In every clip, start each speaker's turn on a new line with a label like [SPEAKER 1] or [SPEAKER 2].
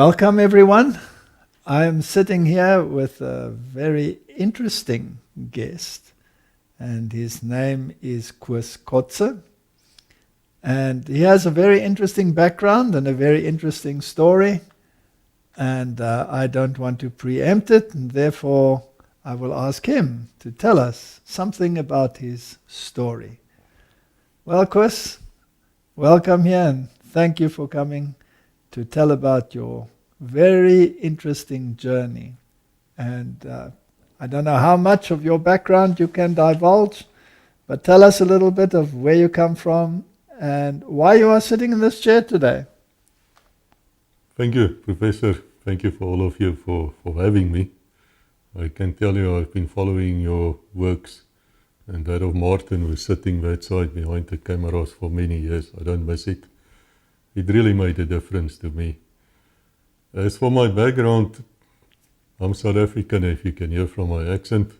[SPEAKER 1] Welcome everyone. I'm sitting here with a very interesting guest, and his name is Kotze. And he has a very interesting background and a very interesting story, and I don't want to preempt it, and therefore I will ask him to tell us something about his story. Well, Kotze, welcome here, and thank you for coming to tell about your very interesting journey. And I don't know how much of your background you can divulge, but tell us a little bit of where you come from and why you are sitting in this chair today.
[SPEAKER 2] Thank you, Professor. Thank you for all of you for having me. I can tell you I've been following your works, and that of Martin, who's sitting that side behind the cameras for many years. I don't miss it. It really made a difference to me. As for my background, I'm South African, if you can hear from my accent.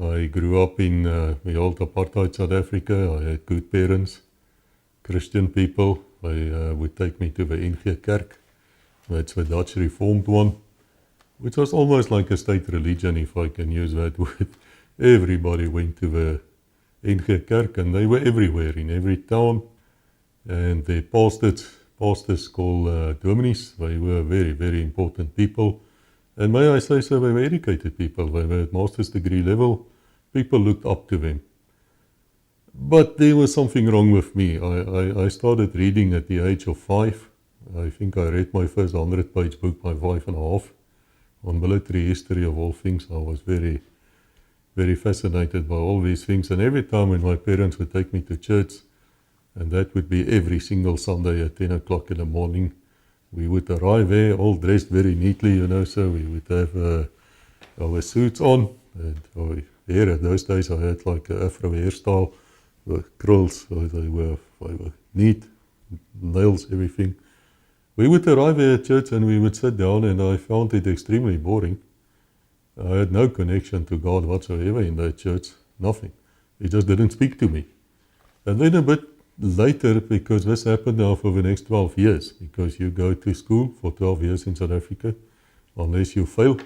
[SPEAKER 2] I grew up in the old apartheid South Africa. I had good parents, Christian people. They would take me to the NG Kerk. That's the Dutch Reformed one, which was almost like a state religion, if I can use that word. Everybody went to the NG Kerk, and they were everywhere, in every town. And the pastors called dominees. They were very, very important people. And may I say so, they were educated people. They were at master's degree level. People looked up to them. But there was something wrong with me. I started reading at the age of 5. I think I read my first 100-page book by 5.5 on military history of all things. I was very, very fascinated by all these things. And every time when my parents would take me to church, and that would be every single Sunday at 10 o'clock in the morning, we would arrive there all dressed very neatly, so we would have our suits on. And hair, at those days I had like an afro hairstyle, with curls, so they were neat, nails, everything. We would arrive there at church and we would sit down, and I found it extremely boring. I had no connection to God whatsoever in that church, nothing. He just didn't speak to me. And then a bit later, because this happened now for the next 12 years, because you go to school for 12 years in South Africa, unless you fail.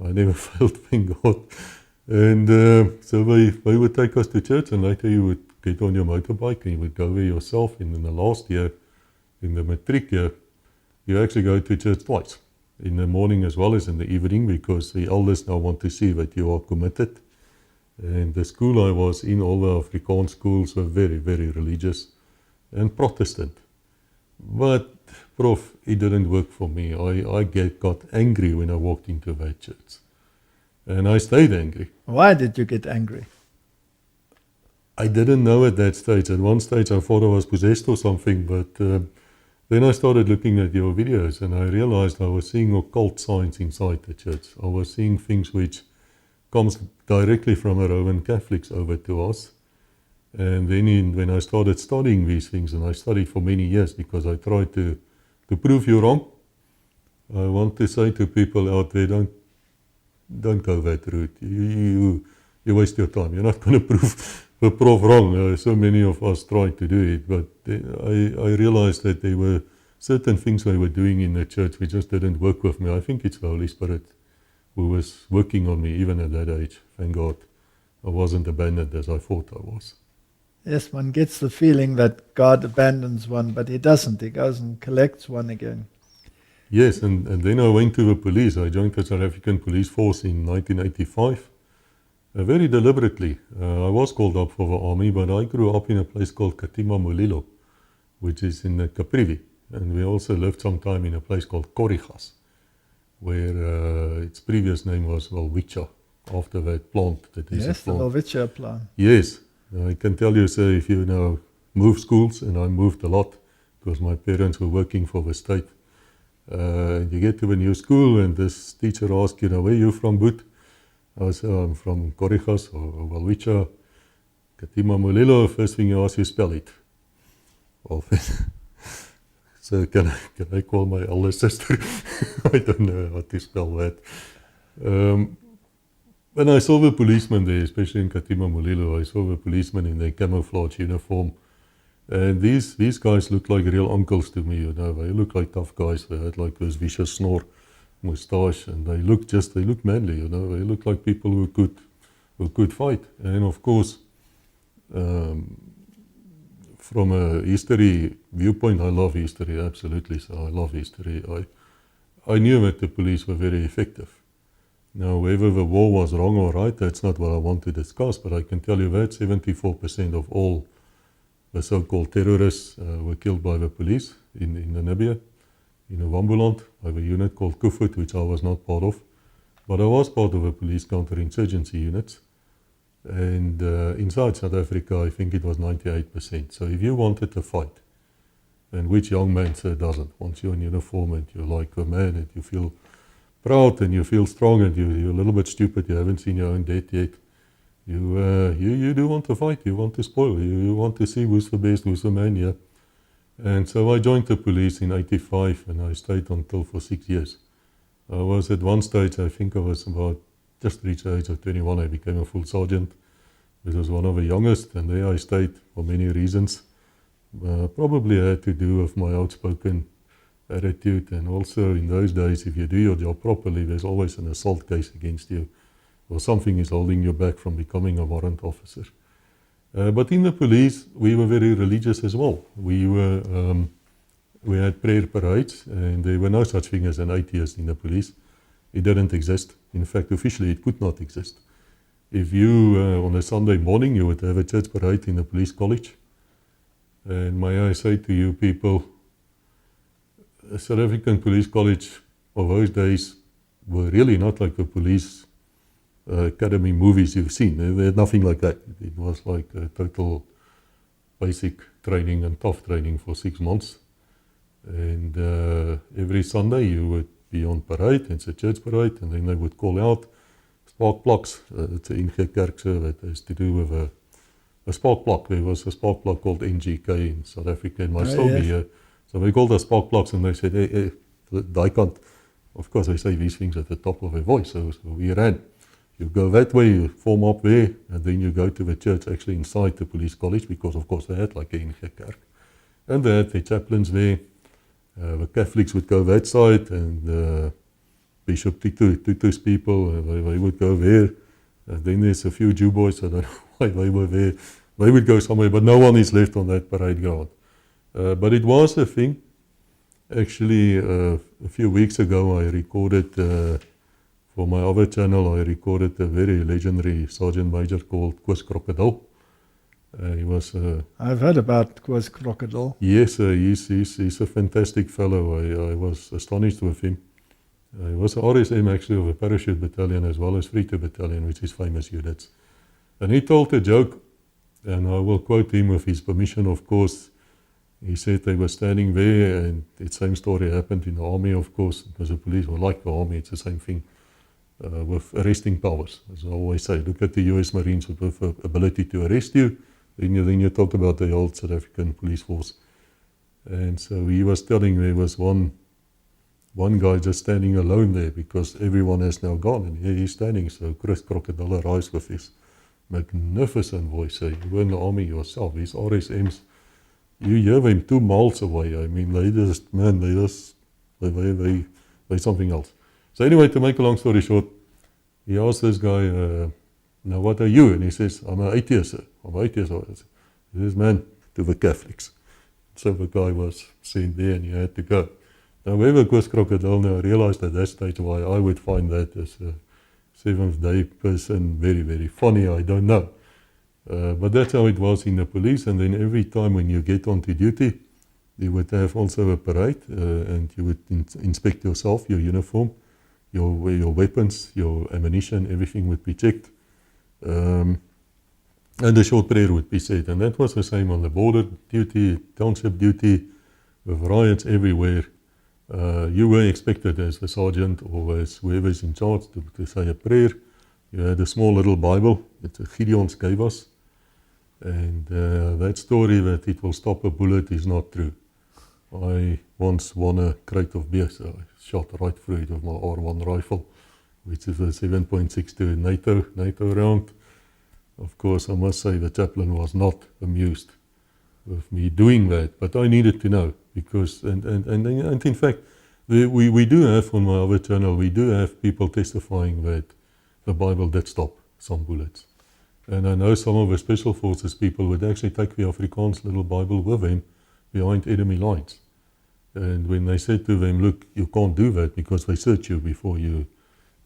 [SPEAKER 2] I never failed, thank God. And so they would take us to church, and later you would get on your motorbike and you would go there yourself. And in the last year, in the matric year, you actually go to church twice, in the morning as well as in the evening, because the elders now want to see that you are committed. And the school I was in, all the Afrikaans schools were very, very religious and Protestant. But, Prof, it didn't work for me. I got angry when I walked into that church. And I stayed angry.
[SPEAKER 1] Why did you get angry?
[SPEAKER 2] I didn't know at that stage. At one stage I thought I was possessed or something, but then I started looking at your videos and I realized I was seeing occult signs inside the church. I was seeing things which comes directly from the Roman Catholics over to us. And then when I started studying these things, and I studied for many years because I tried to prove you wrong, I want to say to people out there, don't go that route. You waste your time. You're not going to prove the Prof wrong. So many of us tried to do it, but I realized that there were certain things they were doing in the church which just didn't work with me. I think it's the Holy Spirit who was working on me even at that age. Thank God I wasn't abandoned as I thought I was.
[SPEAKER 1] Yes, one gets the feeling that God abandons one, but he doesn't. He goes and collects one again.
[SPEAKER 2] Yes, and then I went to the police. I joined the South African Police Force in 1985. Very deliberately. I was called up for the army, but I grew up in a place called Katima Mulilo, which is in Caprivi. And we also lived some time in a place called Korigas, where its previous name was Welwitschia, after that plant that is
[SPEAKER 1] yes,
[SPEAKER 2] a plant.
[SPEAKER 1] the Welwitschia plant.
[SPEAKER 2] Yes, I can tell you, sir, if you now move schools, and I moved a lot because my parents were working for the state, you get to a new school and this teacher asks you, where are you from, Boet? I say, I'm from Korigas or Welwitschia, Katima Mulilo. First thing you ask, you spell it. Well, so can I call my elder sister? I don't know how to spell that. When I saw the policemen there, especially in Katima Mulilo, I saw the policemen in their camouflage uniform, And these guys look like real uncles to me, you know. They look like tough guys. They had like this vicious snore, moustache, and they look manly, you know. They look like people who could fight. And of course, from a history viewpoint, I love history, absolutely. So I love history. I knew that the police were very effective. Now, whether the war was wrong or right, that's not what I want to discuss, but I can tell you that 74% of all the so-called terrorists were killed by the police in Namibia, in a Wambuland, by a unit called Kuus, which I was not part of. But I was part of a police counterinsurgency unit. And inside South Africa, I think it was 98%. So if you wanted to fight, and which young man doesn't? Once you're in uniform and you're like a man and you feel proud and you feel strong and you're a little bit stupid, you haven't seen your own death yet, you do want to fight, you want to spoil, you want to see who's the best, who's the man here. And so I joined the police in 85 and I stayed until for 6 years. I was at one stage, I think I was about just reached the age of 21, I became a full sergeant. This was one of the youngest, and there I stayed for many reasons. Probably had to do with my outspoken attitude, and also in those days, if you do your job properly, there's always an assault case against you, or something is holding you back from becoming a warrant officer. But in the police, we were very religious as well. We had prayer parades, and there were no such thing as an atheist in the police. It didn't exist. In fact, officially, it could not exist. If you, on a Sunday morning, you would have a church parade in the police college. And may I say to you people, a South African police college of those days were really not like the police academy movies you've seen. They had nothing like that. It was like a total basic training and tough training for 6 months. And every Sunday you would be on parade, it's a church parade, and then they would call out spark plugs. It's an ingekerk that has to do with a spark plug. There was a spark plug called NGK in South Africa, and might still be here. So they called us spark plugs, and they said, hey, I can't. Of course, they say these things at the top of their voice, so we ran. You go that way, you form up there, and then you go to the church actually inside the police college, because of course they had like a ingekerk. And they had the chaplains there. The Catholics would go that side, and Bishop Tutu's people, they would go there. And then there's a few Jew boys, I don't know why they were there. They would go somewhere, but no one is left on that parade ground. But it was a thing. Actually, a few weeks ago, I recorded, for my other channel, I recorded a very legendary Sergeant Major called Kouus Crocodile. He was.
[SPEAKER 1] I've heard about Kouus Crocodile.
[SPEAKER 2] Yes, he's a fantastic fellow. I was astonished with him. He was an RSM actually of a parachute battalion as well as Free-2 battalion, which is famous units. And he told a joke, and I will quote him with his permission, of course. He said they were standing there, and the same story happened in the army, of course, because the police were like the army. It's the same thing with arresting powers. As I always say, look at the US Marines with the ability to arrest you. Then you talk about the old South African police force. And so he was telling there was one guy just standing alone there because everyone has now gone, and here he's standing. So Kouus Crocodile arrives with his magnificent voice. You were in the army yourself, these RSMs, you hear them 2 miles away. I mean, they're something else. So anyway, to make a long story short, he asked this guy, now what are you? And he says, I'm an atheist, sir. I'm an atheist. He says, man, to the Catholics. So the guy was sent there and he had to go. Now, whoever Kouus Crocodile now realized at that stage why I would find that as a Seventh Day person very, very funny, I don't know. But that's how it was in the police. And then every time when you get onto duty, you would have also a parade, and you would inspect yourself, your uniform, your weapons, your ammunition, everything would be checked. And a short prayer would be said. And that was the same on the border duty, township duty, with riots everywhere. You were expected as the sergeant or as whoever's in charge to say a prayer. You had a small little Bible that Gideon's gave us. And that story that it will stop a bullet is not true. I once won a crate of beer, so I shot right through it with my R1 rifle, which is a 7.62 NATO round. Of course, I must say the chaplain was not amused with me doing that. But I needed to know because, and in fact, we do have on my other channel, we do have people testifying that the Bible did stop some bullets. And I know some of the special forces people would actually take the Afrikaans little Bible with them behind enemy lines. And when they said to them, look, you can't do that because they search you before you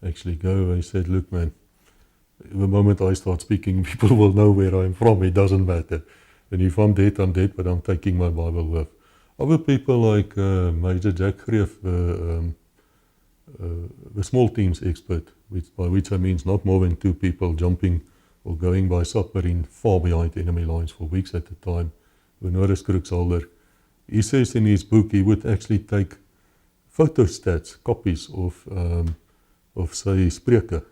[SPEAKER 2] actually go, they said, look man, the moment I start speaking, people will know where I'm from, it doesn't matter. And if I'm dead, but I'm taking my Bible with. Other people like Major Jack Greef, the small teams expert, by which I mean not more than 2 people jumping or going by submarine far behind enemy lines for weeks at a time, who Norris Kruksholder. He says in his book he would actually take photostats, copies of say Spreuke,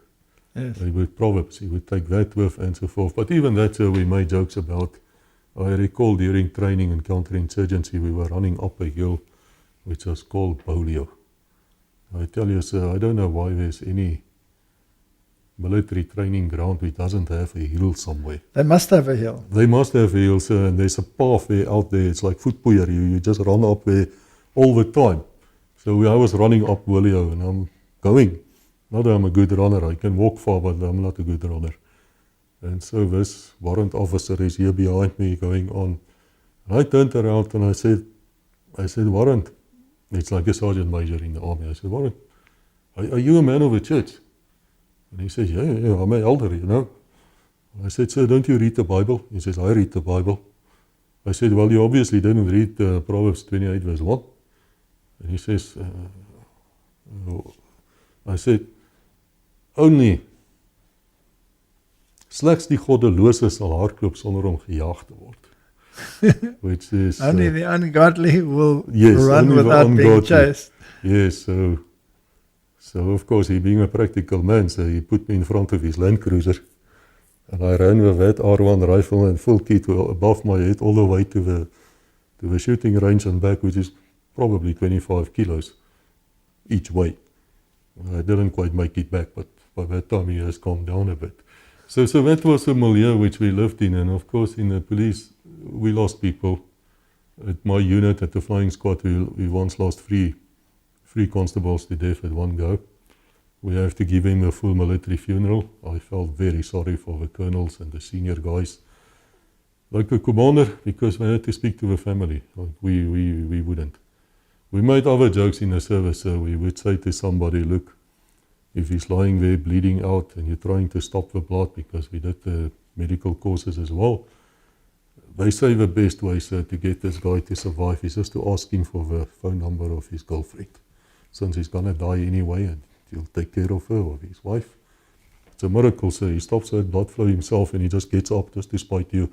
[SPEAKER 1] Yes.
[SPEAKER 2] with Proverbs, he would take that with and so forth. But even that we made jokes about. I recall during training and counterinsurgency we were running up a hill which was called Polio. I tell you sir, I don't know why there's any military training ground which doesn't have a hill somewhere.
[SPEAKER 1] They must have a hill.
[SPEAKER 2] They must have hills, and there's a path there out there. It's like voetpoeier. You just run up there all the time. So I was running up Willio, and I'm going. Not that I'm a good runner. I can walk far, but I'm not a good runner. And so this warrant officer is here behind me going on. And I turned around and I said, Warrant. It's like a sergeant major in the army. I said, Warrant, are you a man of the church? And he says, yeah, I'm an elder, you know. I said, sir, don't you read the Bible? He says, I read the Bible. I said, well, you obviously didn't read Proverbs 28 verse 1. And he says, I said, only slegs die goddelose sal hardloop sonder om gejaag te word. Which is...
[SPEAKER 1] Only the ungodly will
[SPEAKER 2] yes,
[SPEAKER 1] run
[SPEAKER 2] only
[SPEAKER 1] without being
[SPEAKER 2] ungodly.
[SPEAKER 1] chased.
[SPEAKER 2] Yes, so of course, he being a practical man, so he put me in front of his Land Cruiser. And I ran with that R1 rifle and full kit above my head all the way to the shooting range and back, which is probably 25 kilos each way. I didn't quite make it back, but by that time he has calmed down a bit. So that was a milieu which we lived in, and of course in the police, we lost people. At my unit, at the flying squad, we once lost three constables to death at one go. We have to give him a full military funeral. I felt very sorry for the colonels and the senior guys. Like the commander, because we had to speak to the family. Like we wouldn't. We made other jokes in the service, so we would say to somebody, look, if he's lying there bleeding out and you're trying to stop the blood, because we did the medical courses as well, they say the best way, sir, to get this guy to survive is just to ask him for the phone number of his girlfriend. Since he's going to die anyway, and he'll take care of her or his wife. It's a miracle, sir. He stops that blood flow himself and he just gets up just to spite you.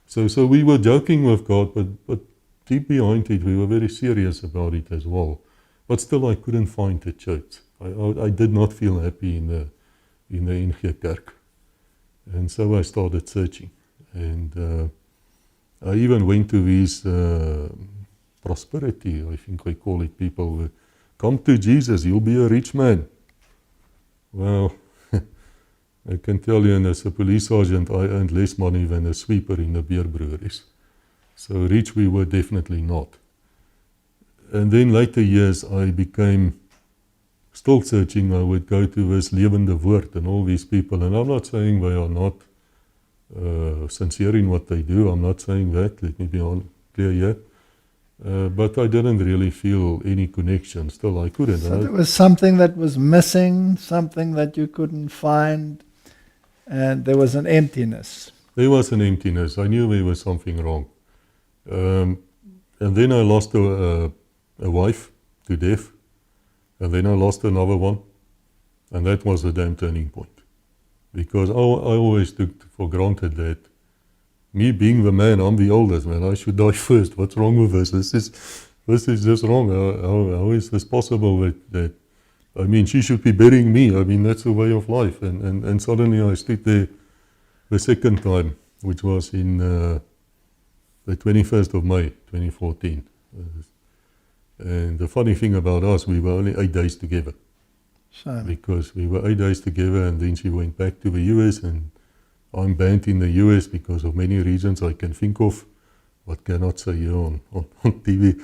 [SPEAKER 2] So we were joking with God, but deep behind it, we were very serious about it as well. But still, I couldn't find the church. I did not feel happy in the NG Kerk. And so I started searching. And I even went to these prosperity, I think I call it, people who come to Jesus, you'll be a rich man. Well, I can tell you, as a police sergeant, I earned less money than a sweeper in the beer breweries. So rich we were definitely not. And then later years, I became still searching. I would go to this Levende Woord and all these people. And I'm not saying they are not sincere in what they do. I'm not saying that. Let me be clear here. But I didn't really feel any connection. Still, I couldn't.
[SPEAKER 1] So there was something that was missing, something that you couldn't find, and there was an emptiness.
[SPEAKER 2] There was an emptiness. I knew there was something wrong. And then I lost a wife to death, and then I lost another one, and that was the damn turning point. Because I always took for granted that me being the man, I'm the oldest, man, I should die first. What's wrong with this? This is just wrong. How is this possible that I mean, she should be burying me. I mean, that's the way of life. And suddenly I stood there the second time, which was in the 21st of May, 2014. And the funny thing about us, we were only 8 days together.
[SPEAKER 1] So,
[SPEAKER 2] Because we were 8 days together, and then she went back to the US, and I'm banned in the US because of many reasons I can think of. what cannot say here on TV.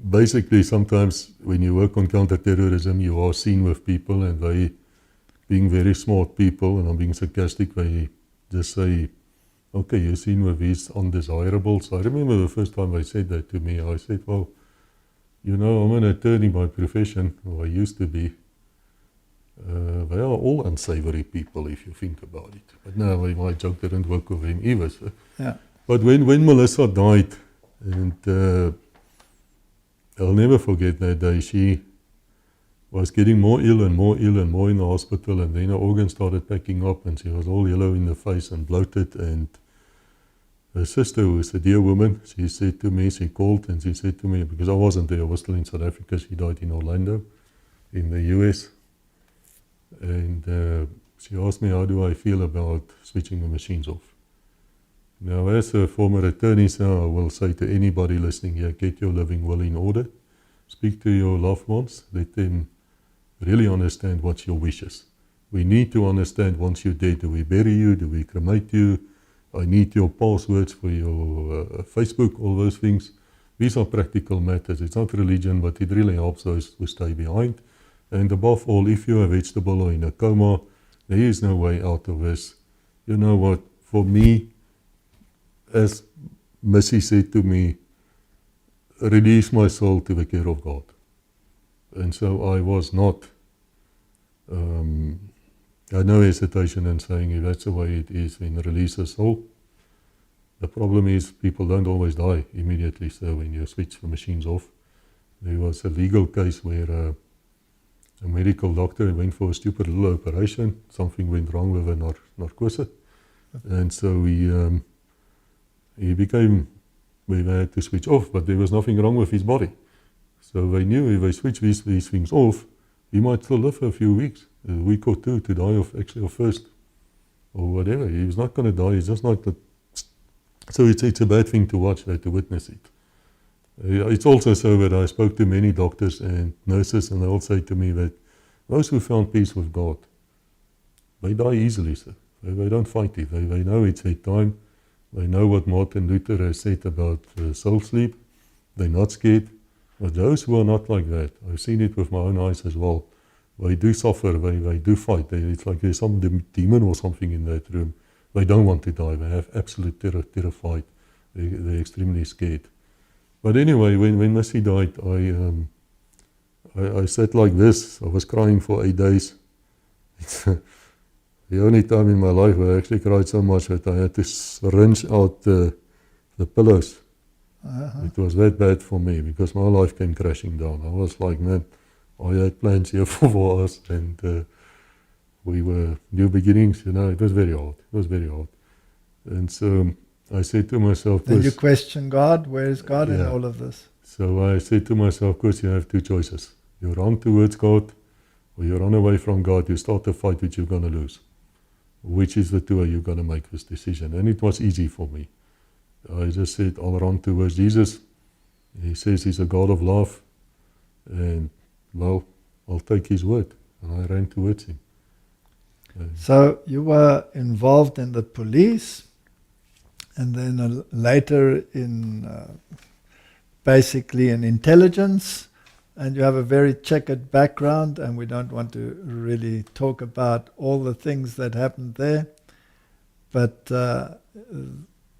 [SPEAKER 2] Basically, sometimes when you work on counter-terrorism, you are seen with people and they, being very smart people, and I'm being sarcastic, they just say, okay, you're seen with these undesirables. I remember the first time they said that to me, I said, well, you know, I'm an attorney by profession, or I used to be. They are all unsavory people if you think about it. But no, my joke didn't work with him either. So.
[SPEAKER 1] Yeah.
[SPEAKER 2] But when Melissa died, and I'll never forget that day, she was getting more ill and more ill and more in the hospital, and then her organs started packing up and she was all yellow in the face and bloated. And her sister, who is a dear woman, she said to me, she called and she said to me, because I wasn't there, I was still in South Africa, she died in Orlando, in the US. And she asked me, how do I feel about switching the machines off? Now, as a former attorney, so I will say to anybody listening here, get your living will in order. Speak to your loved ones. Let them really understand what's your wishes. We need to understand once you're dead, do we bury you? Do we cremate you? I need your passwords for your Facebook, all those things. These are practical matters. It's not religion, but it really helps those who stay behind. And above all, if you're a vegetable or in a coma, there is no way out of this. You know what? For me, as Missy said to me, release my soul to the care of God. And so I was not, I had no hesitation in saying, if that's the way it is, then release the soul. The problem is people don't always die immediately, so when you switch the machines off. There was a legal case where a medical doctor went for a stupid little operation, something went wrong with a narcosis, and so he became, we had to switch off, but there was nothing wrong with his body. So they knew if they switch these things off, he might still live for a few weeks, a week or two, to die of first, or whatever. He was not going to die, he's just not that. So it's a bad thing to watch, to witness it. It's also so that I spoke to many doctors and nurses, and they all say to me that those who found peace with God, they die easily, sir. They don't fight it. They know it's their time. They know what Martin Luther has said about soul sleep. They're not scared. But those who are not like that, I've seen it with my own eyes as well. They do suffer. They do fight. It's like there's some demon or something in that room. They don't want to die. They have absolute terrified. They're extremely scared. But anyway, when Missy died, I sat like this. I was crying for 8 days. It's the only time in my life where I actually cried so much that I had to rinse out the pillows. It was that bad for me because my life came crashing down. I was like, man, I had plans here for us, and we were new beginnings, you know. It was very hard. It was very hard. And so I said to myself,
[SPEAKER 1] then you question God. Where is God in all of this?
[SPEAKER 2] So I said to myself, Kouus, you have two choices. You run towards God, or you run away from God. You start a fight which you're going to lose. Which is the two are you going to make this decision? And it was easy for me. I just said, I'll run towards Jesus. He says he's a God of love. And, well, I'll take his word. And I ran towards him.
[SPEAKER 1] So you were involved in the police, and then later in basically in intelligence, and you have a very checkered background, and we don't want to really talk about all the things that happened there. But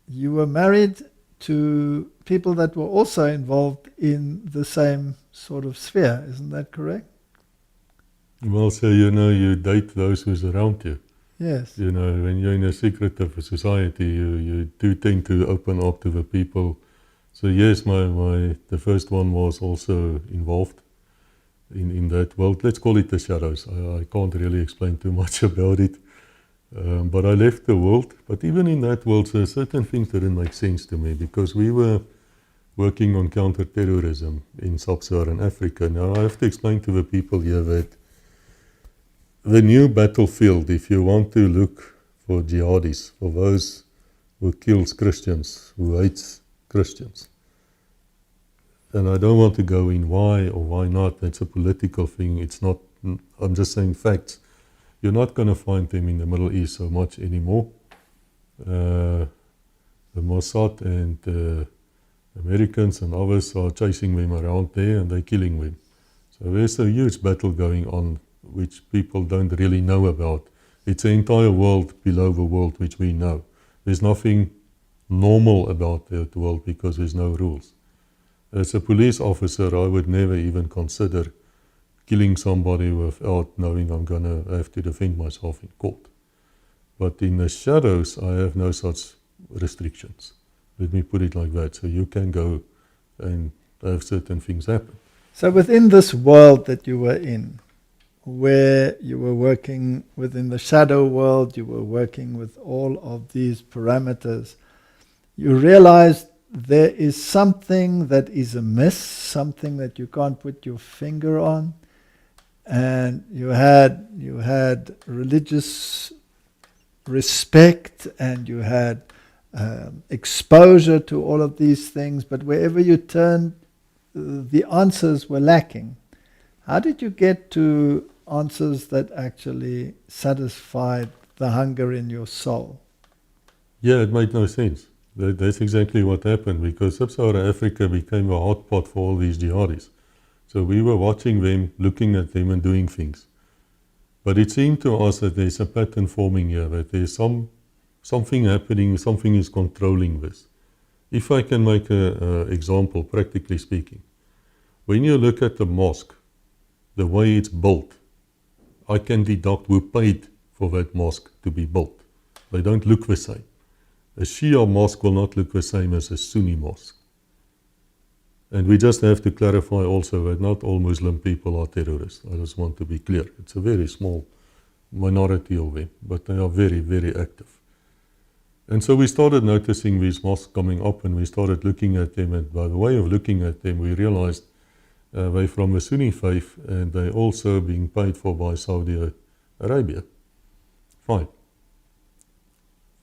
[SPEAKER 1] you were married to people that were also involved in the same sort of sphere, isn't that correct?
[SPEAKER 2] Well, so you know, you date those who's around you.
[SPEAKER 1] Yes.
[SPEAKER 2] You know, when you're in a secret of a society, you do tend to open up to the people. So yes, the first one was also involved in that world. Let's call it the shadows. I can't really explain too much about it. But I left the world. But even in that world, so certain things didn't make sense to me because we were working on counter-terrorism in sub-Saharan Africa. Now I have to explain to the people here that the new battlefield, if you want to look for jihadis, for those who kills Christians, who hates Christians, and I don't want to go in why or why not, that's a political thing, it's not, I'm just saying facts. You're not going to find them in the Middle East so much anymore. the Mossad and Americans and others are chasing them around there and they're killing them. So there's a huge battle going on which people don't really know about. It's the entire world below the world which we know. There's nothing normal about that world because there's no rules. As a police officer, I would never even consider killing somebody without knowing I'm going to have to defend myself in court. But in the shadows, I have no such restrictions. Let me put it like that. So you can go and have certain things happen.
[SPEAKER 1] So within this world that you were in, where you were working within the shadow world, you were working with all of these parameters, you realized there is something that is amiss, something that you can't put your finger on, and you had religious respect and you had exposure to all of these things, but wherever you turned, the answers were lacking. How did you get to answers that actually satisfied the hunger in your soul?
[SPEAKER 2] Yeah, it made no sense. That's exactly what happened, because Sub-Saharan Africa became a hotspot for all these jihadis. So we were watching them, looking at them and doing things. But it seemed to us that there's a pattern forming here, that there's something happening, something is controlling this. If I can make an example, practically speaking, when you look at the mosque, the way it's built, I can deduct who paid for that mosque to be built. They don't look the same. A Shia mosque will not look the same as a Sunni mosque. And we just have to clarify also that not all Muslim people are terrorists. I just want to be clear. It's a very small minority of them, but they are very, very active. And so we started noticing these mosques coming up, and we started looking at them, and by the way of looking at them, we realized they're from the Sunni faith, and they're also being paid for by Saudi Arabia. Fine.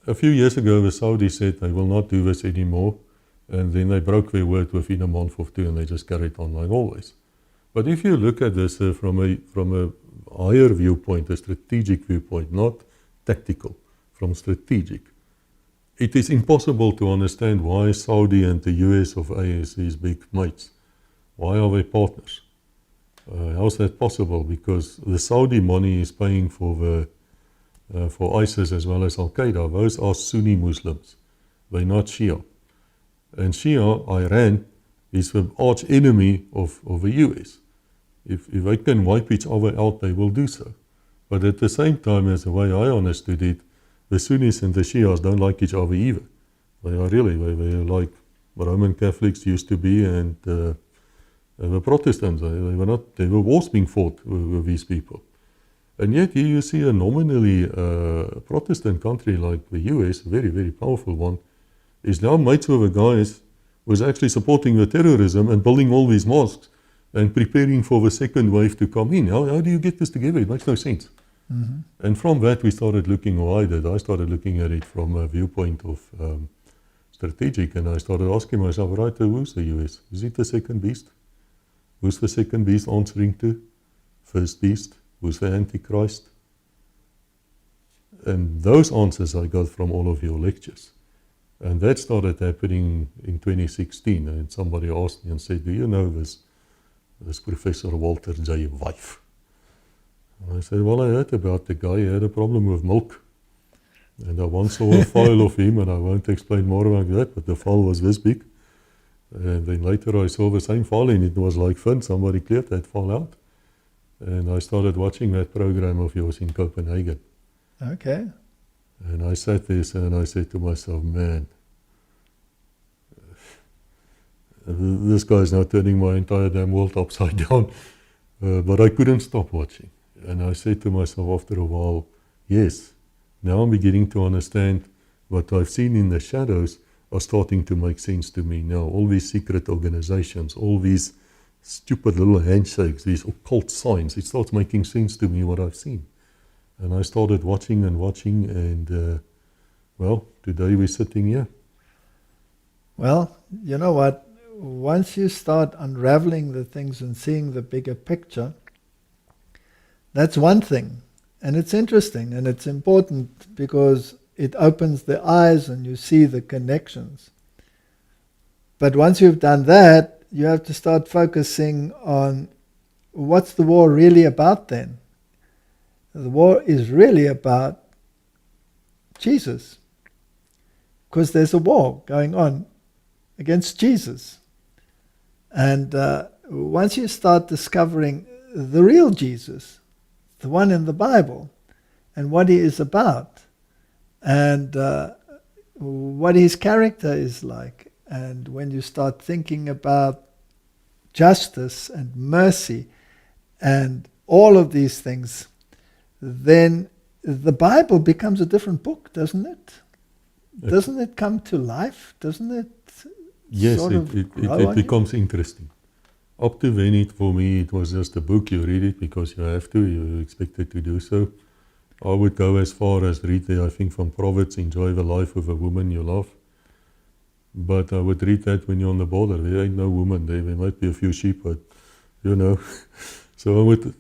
[SPEAKER 2] A few years ago, the Saudis said they will not do this anymore, and then they broke their word within a month or two, and they just carried on like always. But if you look at this from a higher viewpoint, a strategic viewpoint, not tactical, from strategic, it is impossible to understand why Saudi and the US of A is these big mates. Why are they partners? How is that possible? Because the Saudi money is paying for ISIS as well as Al-Qaeda. Those are Sunni Muslims. They're not Shia. And Shia, Iran, is the arch enemy of the US. If they can wipe each other out, they will do so. But at the same time, as the way I understood it, the Sunnis and the Shias don't like each other either. They are really, they're like Roman Catholics used to be, and the Protestants. They were wars being fought with these people. And yet here you see a nominally Protestant country like the US, a very, very powerful one, is now mates with a guy who is actually supporting the terrorism and building all these mosques and preparing for the second wave to come in. How do you get this together? It makes no sense. Mm-hmm. And from that we started looking, I started looking at it from a viewpoint of strategic, and I started asking myself, right, who's the US? Is it the second beast? Who's the second beast answering to? First beast? Who's the Antichrist? And those answers I got from all of your lectures. And that started happening in 2016. And somebody asked me and said, do you know this Professor Uoltър J. wife? And I said, well, I heard about the guy. He had a problem with milk. And I once saw a file of him, and I won't explain more about that, but the file was this big. And then later I saw the same file, and it was like fun. Somebody cleared that file out. And I started watching that program of yours in Copenhagen.
[SPEAKER 1] Okay.
[SPEAKER 2] And I sat there and I said to myself, man, this guy's now turning my entire damn world upside down. But I couldn't stop watching. And I said to myself after a while, yes, now I'm beginning to understand what I've seen in the shadows are starting to make sense to me now. All these secret organizations, all these stupid little handshakes, these occult signs, it starts making sense to me what I've seen. And I started watching, and well, today we're sitting here.
[SPEAKER 1] Well, you know what? Once you start unraveling the things and seeing the bigger picture, that's one thing. And it's interesting and it's important, because it opens the eyes and you see the connections. But once you've done that, you have to start focusing on what's the war really about then? The war is really about Jesus. Because there's a war going on against Jesus. And once you start discovering the real Jesus, the one in the Bible, and what he is about, and what his character is like, and when you start thinking about justice and mercy and all of these things, then the Bible becomes a different book, doesn't it? Doesn't it come to life? Doesn't it?
[SPEAKER 2] Yes,
[SPEAKER 1] sort of
[SPEAKER 2] it becomes interesting. Up to then, for me, it was just a book. You read it because you have to. You're expected to do so. I would go as far as read there, I think, from Proverbs, enjoy the life of a woman you love. But I would read that when you're on the border. There ain't no woman there. There might be a few sheep, but, you know. So I would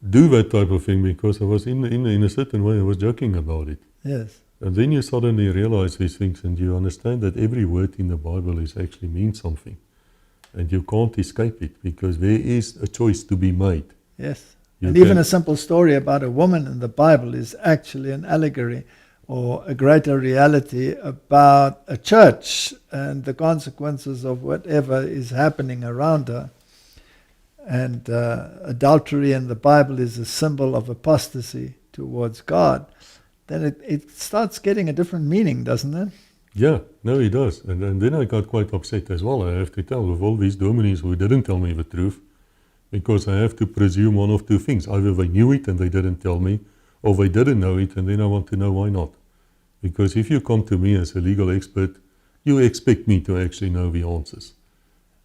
[SPEAKER 2] do that type of thing because I was in a certain way, I was joking about it.
[SPEAKER 1] Yes.
[SPEAKER 2] And then you suddenly realize these things and you understand that every word in the Bible is actually means something. And you can't escape it because there is a choice to be made.
[SPEAKER 1] Yes. And even a simple story about a woman in the Bible is actually an allegory or a greater reality about a church and the consequences of whatever is happening around her. And adultery in the Bible is a symbol of apostasy towards God. Then it starts getting a different meaning, doesn't it?
[SPEAKER 2] Yeah, no, it does. And then I got quite upset as well, I have to tell, with all these dominees who didn't tell me the truth, because I have to presume one of two things. Either they knew it and they didn't tell me, or they didn't know it and then I want to know why not. Because if you come to me as a legal expert, you expect me to actually know the answers.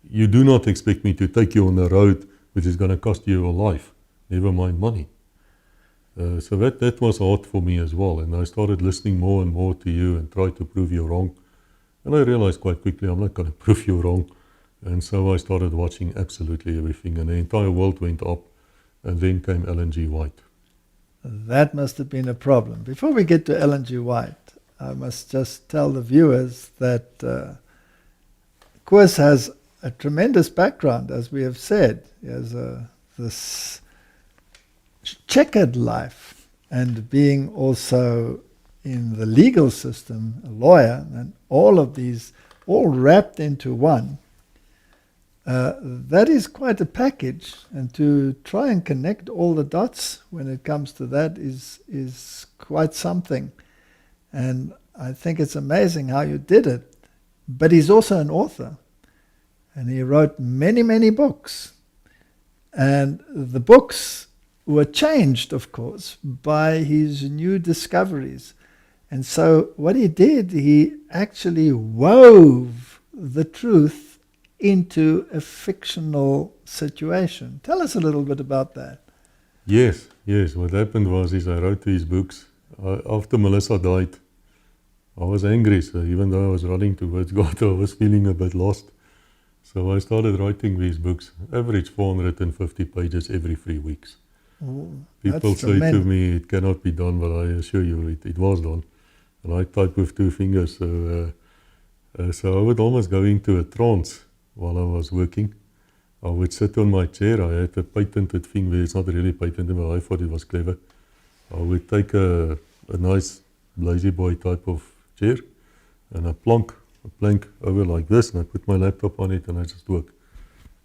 [SPEAKER 2] You do not expect me to take you on a road which is going to cost you your life, never mind money. So that was hard for me as well, and I started listening more and more to you and tried to prove you wrong. And I realized quite quickly I'm not going to prove you wrong. And so I started watching absolutely everything, and the entire world went up, and then came Ellen G. White.
[SPEAKER 1] That must have been a problem. Before we get to Ellen G. White, I must just tell the viewers that Kouus has a tremendous background, as we have said. He has this checkered life, and being also in the legal system, a lawyer, and all of these all wrapped into one. That is quite a package, and to try and connect all the dots when it comes to that is quite something. And I think it's amazing how you did it. But he's also an author, and he wrote many, many books. And the books were changed, of course, by his new discoveries. And so what he did, he actually wove the truth into a fictional situation. Tell us a little bit about that.
[SPEAKER 2] Yes. What happened was I wrote these books. After Melissa died, I was angry. So even though I was running towards God, I was feeling a bit lost. So I started writing these books, average 450 pages every 3 weeks. People say to me, it cannot be done, but I assure you it was done. And I type with 2 fingers. So I would almost go into a trance while I was working. I would sit on my chair. I had a patented thing where it's not really patented, but I thought it was clever. I would take a nice lazy boy type of chair and a plank over like this, and I put my laptop on it and I just work.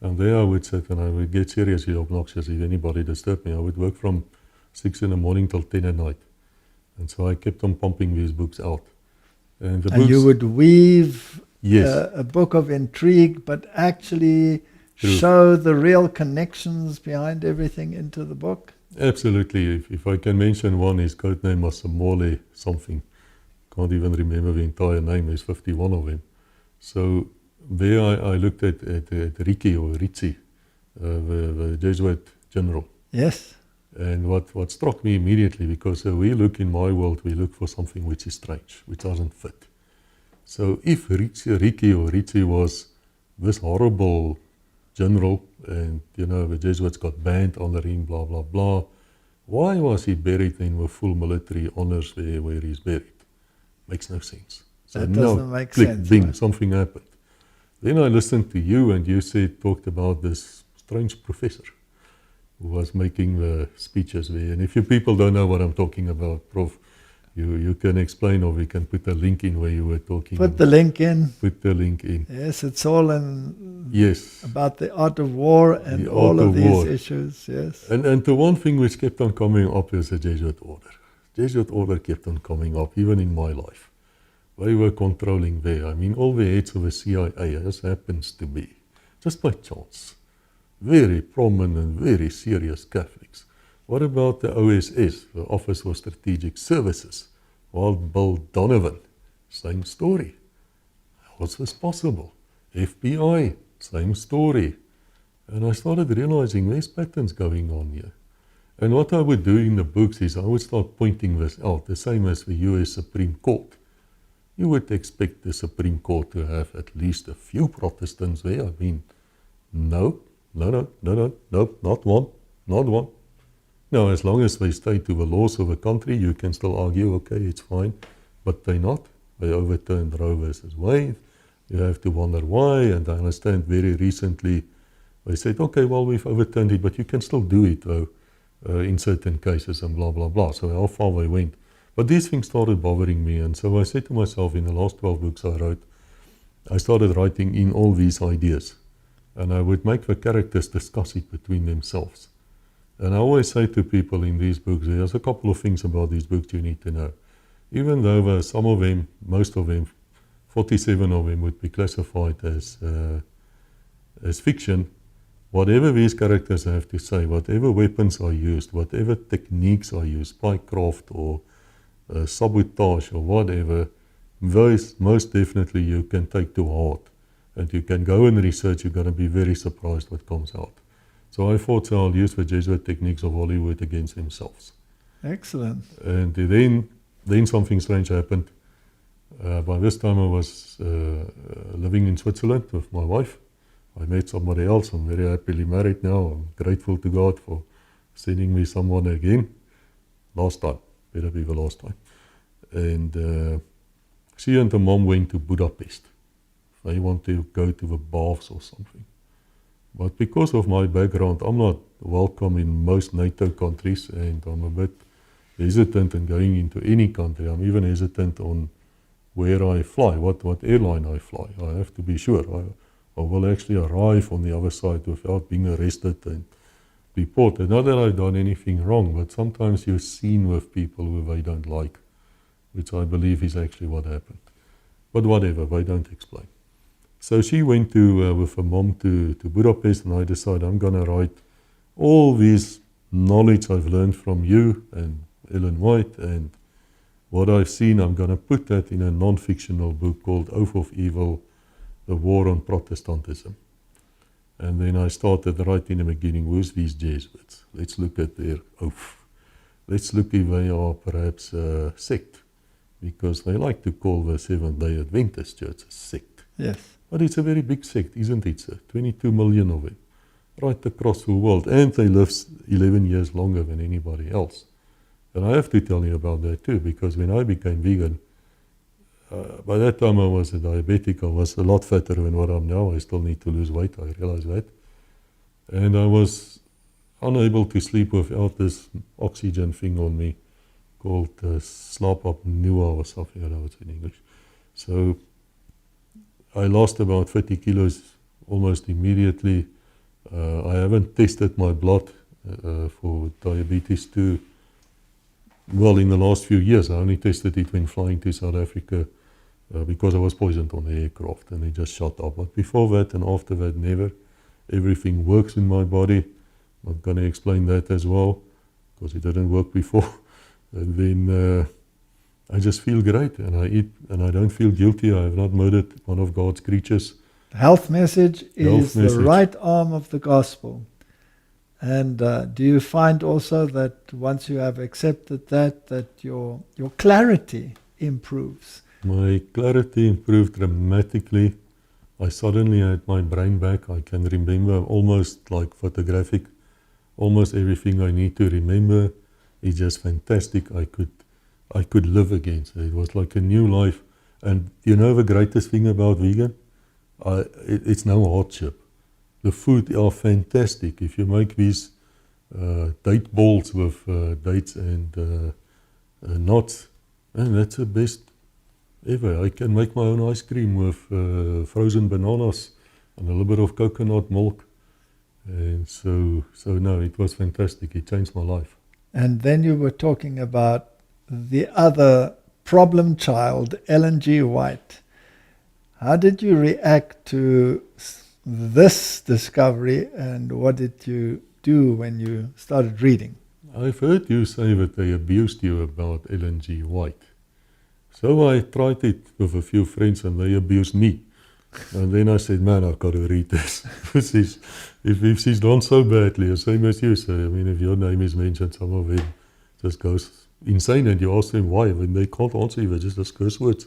[SPEAKER 2] And there I would sit and I would get seriously obnoxious if anybody disturbed me. I would work from 6 in the morning till 10 at night. And so I kept on pumping these books out. And
[SPEAKER 1] you would weave
[SPEAKER 2] yes.
[SPEAKER 1] a book of intrigue, but actually show the real connections behind everything into the book?
[SPEAKER 2] Absolutely. If I can mention one, his code name was Samole something. Can't even remember the entire name. There's 51 of them. So there I looked at Riki or Ritzi, the Jesuit general.
[SPEAKER 1] Yes.
[SPEAKER 2] And what struck me immediately, because we look in my world, we look for something which is strange, which doesn't fit. So if Riki or Ritzi was this horrible general, and the Jesuits got banned, honoring, blah, blah, blah, why was he buried then with full military honors there where he's buried? Makes no sense. So
[SPEAKER 1] That
[SPEAKER 2] now,
[SPEAKER 1] doesn't make
[SPEAKER 2] click,
[SPEAKER 1] sense,
[SPEAKER 2] bing,
[SPEAKER 1] right?
[SPEAKER 2] something happened. Then I listened to you, and you talked about this strange professor who was making the speeches there. And if you people don't know what I'm talking about, Prof, you can explain, or we can put a link in where you were talking
[SPEAKER 1] Put
[SPEAKER 2] about.
[SPEAKER 1] the link in.
[SPEAKER 2] Put the link in.
[SPEAKER 1] Yes, it's all in
[SPEAKER 2] Yes.
[SPEAKER 1] about the art of war and
[SPEAKER 2] The
[SPEAKER 1] all
[SPEAKER 2] art
[SPEAKER 1] of
[SPEAKER 2] of
[SPEAKER 1] these
[SPEAKER 2] war.
[SPEAKER 1] issues. Yes.
[SPEAKER 2] And the one thing which kept on coming up is the Jesuit order. Jesuit order kept on coming up, even in my life. They were controlling there. I mean, all the heads of the CIA, as happens to be, just by chance, very prominent, very serious Catholics. What about the OSS, the Office of Strategic Services? Well, Bill Donovan, same story. How's this possible? FBI, same story. And I started realizing there's patterns going on here. And what I would do in the books is I would start pointing this out, the same as the US Supreme Court. You would expect the Supreme Court to have at least a few Protestants there. I mean, no, not one. Now, as long as they stay to the laws of the country, you can still argue, okay, it's fine, but they're not. They overturned Roe versus Wade. You have to wonder why, and I understand very recently they said, okay, well, we've overturned it, but you can still do it, though, in certain cases, and blah, blah, blah. So how far they went. But these things started bothering me, and so I said to myself, in the last 12 books I wrote, I started writing in all these ideas, and I would make the characters discuss it between themselves. And I always say to people in these books, there's a couple of things about these books you need to know. Even though some of them, most of them, 47 of them would be classified as fiction, whatever these characters have to say, whatever weapons are used, whatever techniques are used, spycraft or sabotage or whatever, those most definitely you can take to heart. And you can go and research, you're going to be very surprised what comes out. So I thought, so I'll use the Jesuit techniques of Hollywood against themselves.
[SPEAKER 1] Excellent.
[SPEAKER 2] And then something strange happened. By this time I was living in Switzerland with my wife. I met somebody else. I'm very happily married now. I'm grateful to God for sending me someone again. Last time. Better be the last time. And she and the mom went to Budapest. They want to go to the baths or something. But because of my background, I'm not welcome in most NATO countries, and I'm a bit hesitant in going into any country. I'm even hesitant on where I fly, what airline I fly. I have to be sure. I will actually arrive on the other side without being arrested and deported. Not that I've done anything wrong, but sometimes you're seen with people who they don't like, which I believe is actually what happened. But whatever, they don't explain. So she went with her mom to Budapest, and I decided I'm going to write all this knowledge I've learned from you and Ellen White and what I've seen. I'm going to put that in a non-fictional book called Oath of Evil, The War on Protestantism. And then I started right in the beginning, who's these Jesuits? Let's look at their oath. Let's look if they are perhaps a sect, because they like to call the Seventh-day Adventist Church a sect.
[SPEAKER 1] Yes.
[SPEAKER 2] But it's a very big sect, isn't it, sir? 22 million of them, right across the world. And they live 11 years longer than anybody else. And I have to tell you about that too, because when I became vegan, by that time I was a diabetic. I was a lot fatter than what I'm now. I still need to lose weight, I realize that. And I was unable to sleep without this oxygen thing on me called sleep apnea or something, I don't know what's in English. So I lost about 30 kilos almost immediately. I haven't tested my blood for diabetes 2. Well, in the last few years, I only tested it when flying to South Africa because I was poisoned on the aircraft and it just shut up. But before that and after that, never. Everything works in my body. I'm not going to explain that as well because it didn't work before. And then I just feel great, and I eat, and I don't feel guilty. I have not murdered one of God's creatures.
[SPEAKER 1] The health message is the right arm of the gospel. And do you find also that once you have accepted that your clarity improves? My
[SPEAKER 2] clarity improved dramatically. I suddenly had my brain back. I can remember almost like photographic, almost everything I need to remember. It's just fantastic. I could I could live again. So it was like a new life. And you know the greatest thing about vegan? It's no hardship. The food are fantastic. If you make these date balls with dates and nuts, man, that's the best ever. I can make my own ice cream with frozen bananas and a little bit of coconut milk. And so no, it was fantastic. It changed my life.
[SPEAKER 1] And then you were talking about the other problem child, Ellen G. White. How did you react to this discovery, and what did you do when you started reading?
[SPEAKER 2] I've heard you say that they abused you about Ellen G. White. So I tried it with a few friends and they abused me. And then I said, man, I've got to read this. if she's done so badly, the same as you say, I mean, if your name is mentioned, some of them just goes insane and you ask them why, when they can't answer you, they just curse words.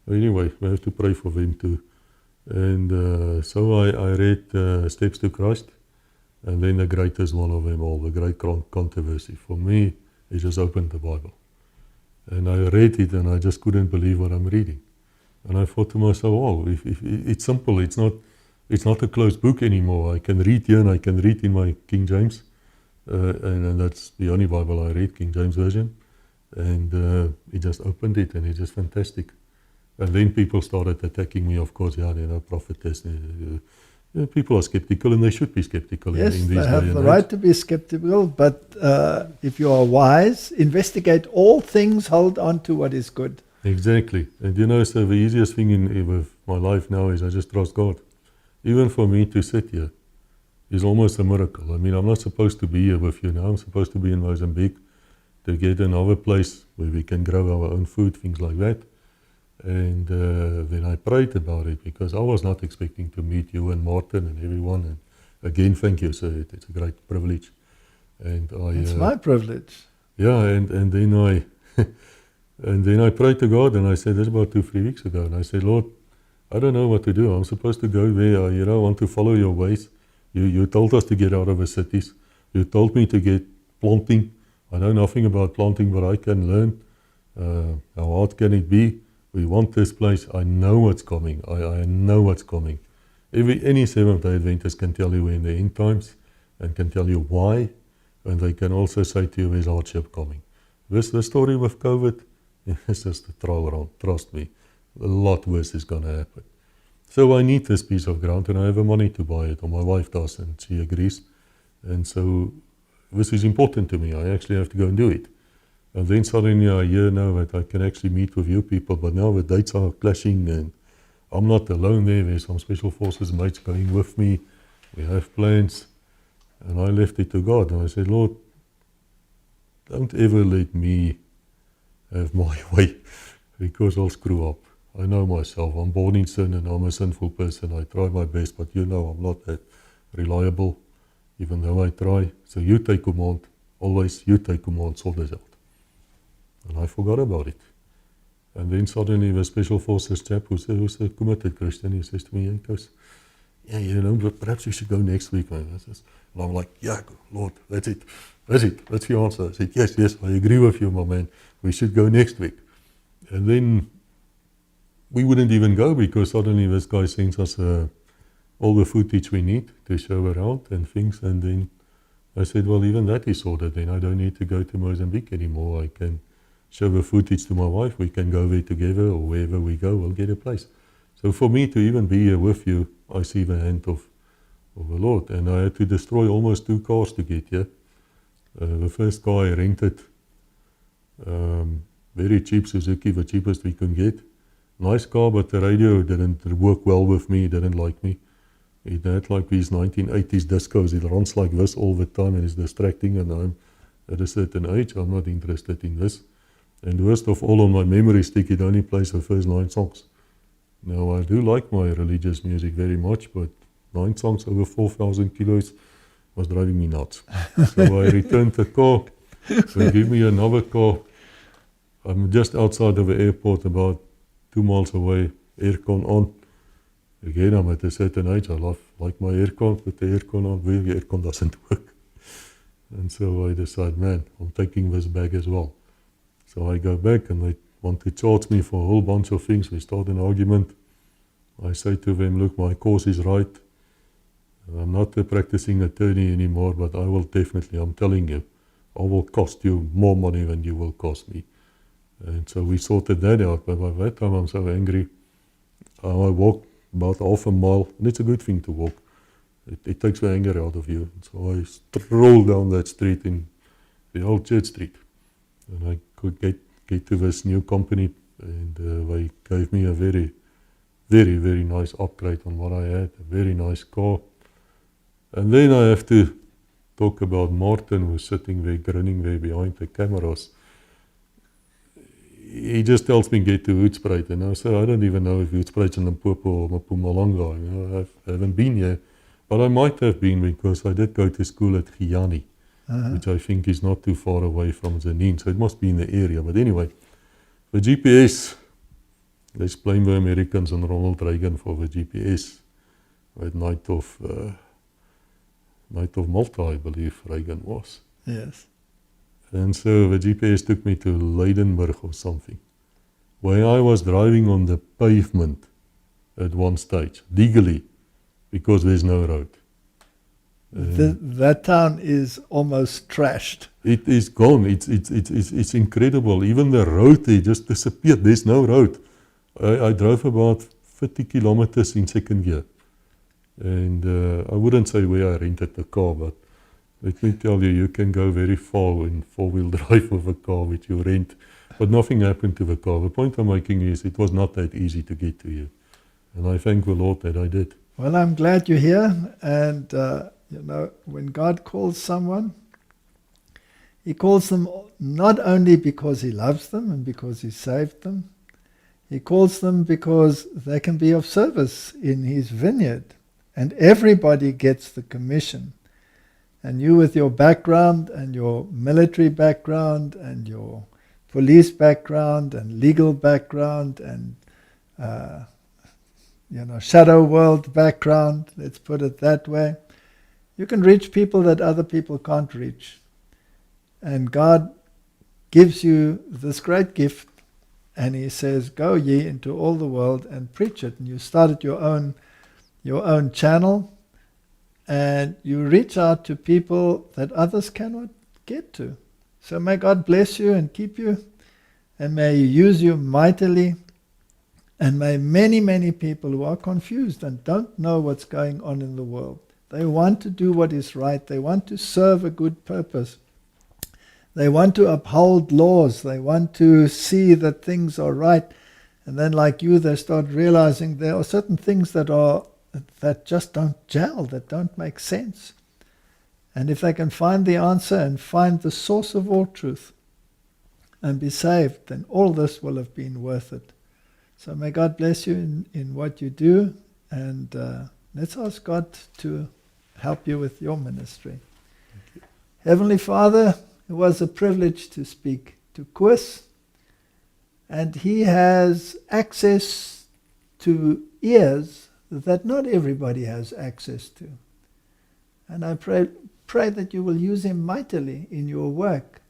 [SPEAKER 2] Anyway, we have to pray for them too. And so I read Steps to Christ, and then the greatest one of them all, the great controversy. For me, it just opened the Bible. And I read it and I just couldn't believe what I'm reading. And I thought to myself, oh, if it's simple, it's not a closed book anymore. I can read here and I can read in my King James. And that's the only Bible I read, King James Version. And it just opened it and it's just fantastic. And then people started attacking me, of course, prophetess. People are skeptical and they should be skeptical in these days.
[SPEAKER 1] Yes, they have the right to be skeptical, but if you are wise, investigate all things, hold on to what is good.
[SPEAKER 2] Exactly. And so the easiest thing with my life now is I just trust God. Even for me to sit here is almost a miracle. I mean, I'm not supposed to be here with you now. I'm supposed to be in Mozambique to get another place where we can grow our own food, things like that. And then I prayed about it because I was not expecting to meet you and Martin and everyone. And again, thank you, sir. It's a great privilege. And
[SPEAKER 1] it's my privilege.
[SPEAKER 2] Yeah, and then I and then I prayed to God and I said, this about 2-3 weeks ago, and I said, Lord, I don't know what to do. I'm supposed to go there. I want to follow your ways. You told us to get out of the cities. You told me to get planting. I know nothing about planting, but I can learn. How hard can it be? We want this place. I know what's coming. I know what's coming. Any Seventh-day Adventist can tell you in the end times and can tell you why, and they can also say to you there's hardship coming. The story with COVID, it's just a trial run. Trust me, a lot worse is going to happen. So I need this piece of ground and I have the money to buy it, or my wife does, and she agrees. And so this is important to me. I actually have to go and do it. And then suddenly I hear now that I can actually meet with you people, but now the dates are clashing and I'm not alone there. There's some special forces mates going with me. We have plans. And I left it to God and I said, Lord, don't ever let me have my way because I'll screw up. I know myself. I'm born in sin and I'm a sinful person. I try my best, but I'm not that reliable, even though I try. So you take command. Always you take command, sort this out. And I forgot about it. And then suddenly the Special Forces chap who's a committed Christian, he says to me, he goes, but perhaps you should go next week. And I'm like, yeah, Lord, that's it. That's the answer. I said, yes, I agree with you, my man. We should go next week. And then we wouldn't even go because suddenly this guy sends us all the footage we need to show around and things. And then I said, well, even that is sorted. Then I don't need to go to Mozambique anymore. I can show the footage to my wife. We can go there together, or wherever we go, we'll get a place. So for me to even be here with you, I see the hand of the Lord. And I had to destroy almost 2 cars to get here. The first car I rented, very cheap Suzuki, the cheapest we could get. Nice car, but the radio didn't work well with me, it didn't like me. It had like these 1980s discos, it runs like this all the time and it's distracting, and I'm at a certain age, I'm not interested in this. And worst of all, on my memory stick, it only plays the first 9 songs. Now, I do like my religious music very much, but 9 songs over 4,000 kilos was driving me nuts. So I returned the car. They give me another car. I'm just outside of the airport, about 2 miles away, aircon on. Again, I'm at a certain age. I like my aircon, put the aircon on. Well, the aircon doesn't work. And so I decide, man, I'm taking this bag as well. So I go back and they want to charge me for a whole bunch of things. We start an argument. I say to them, look, my cause is right. I'm not a practicing attorney anymore, but I will definitely, I'm telling you, I will cost you more money than you will cost me. And so we sorted that out. But by that time I'm so angry. I walk about half a mile, and it's a good thing to walk. It takes the anger out of you. So I stroll down that street in the old Church Street. And I could get to this new company, and they gave me a very, very, very nice upgrade on what I had, a very nice car. And then I have to talk about Martin, who's sitting there, grinning there behind the cameras. He just tells me, get to Hoedspruit. And I say, I don't even know if Hoedspruit's in Limpopo or Mpumalanga. You know, I haven't been here. But I might have been, because I did go to school at Giani, which I think is not too far away from Zanin. So it must be in the area. But anyway, the GPS, let's blame the Americans and Ronald Reagan for the GPS. At night of Malta, I believe Reagan was.
[SPEAKER 1] Yes.
[SPEAKER 2] And so the GPS took me to Leidenburg or something, where I was driving on the pavement at one stage, legally, because there's no road.
[SPEAKER 1] That town is almost trashed.
[SPEAKER 2] It is gone. It's incredible. Even the road there just disappeared. There's no road. I drove about 30 kilometers in second gear. And I wouldn't say where I rented the car, but let me tell you, you can go very far in four-wheel drive with a car which you rent. But nothing happened to the car. The point I'm making is it was not that easy to get to you. And I thank the Lord that I did.
[SPEAKER 1] Well, I'm glad you're here. And, you know, when God calls someone, He calls them not only because He loves them and because He saved them. He calls them because they can be of service in His vineyard. And everybody gets the commission. And you, with your background and your military background and your police background and legal background and shadow world background, let's put it that way, you can reach people that other people can't reach. And God gives you this great gift, and He says, go ye into all the world and preach it. And you started your own channel, and you reach out to people that others cannot get to. So may God bless you and keep you, and may He use you mightily, and may many, many people who are confused and don't know what's going on in the world, they want to do what is right, they want to serve a good purpose, they want to uphold laws, they want to see that things are right, and then like you, they start realizing there are certain things that just don't gel, that don't make sense. And if they can find the answer and find the source of all truth and be saved, then all this will have been worth it. So may God bless you in what you do, and let's ask God to help you with your ministry. Heavenly Father, it was a privilege to speak to Kouus, and he has access to ears that not everybody has access to. And I pray that you will use him mightily in your work,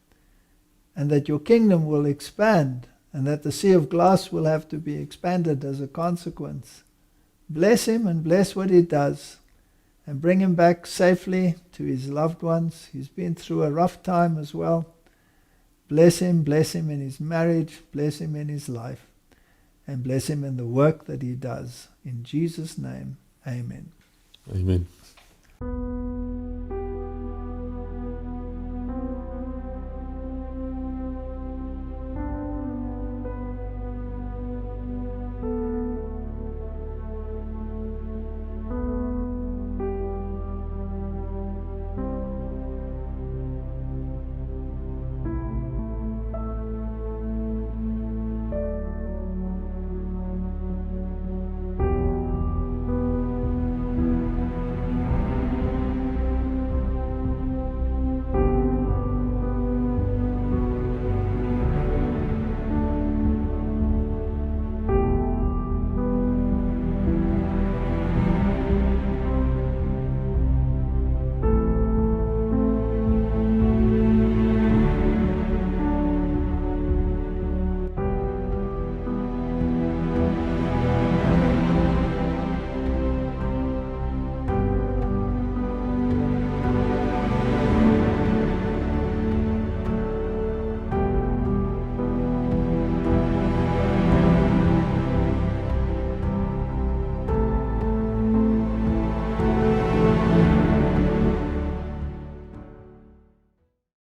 [SPEAKER 1] and that your kingdom will expand, and that the sea of glass will have to be expanded as a consequence. Bless him and bless what he does, and bring him back safely to his loved ones. He's been through a rough time as well. Bless him in his marriage, bless him in his life, and bless him in the work that he does. In Jesus' name, amen.
[SPEAKER 2] Amen.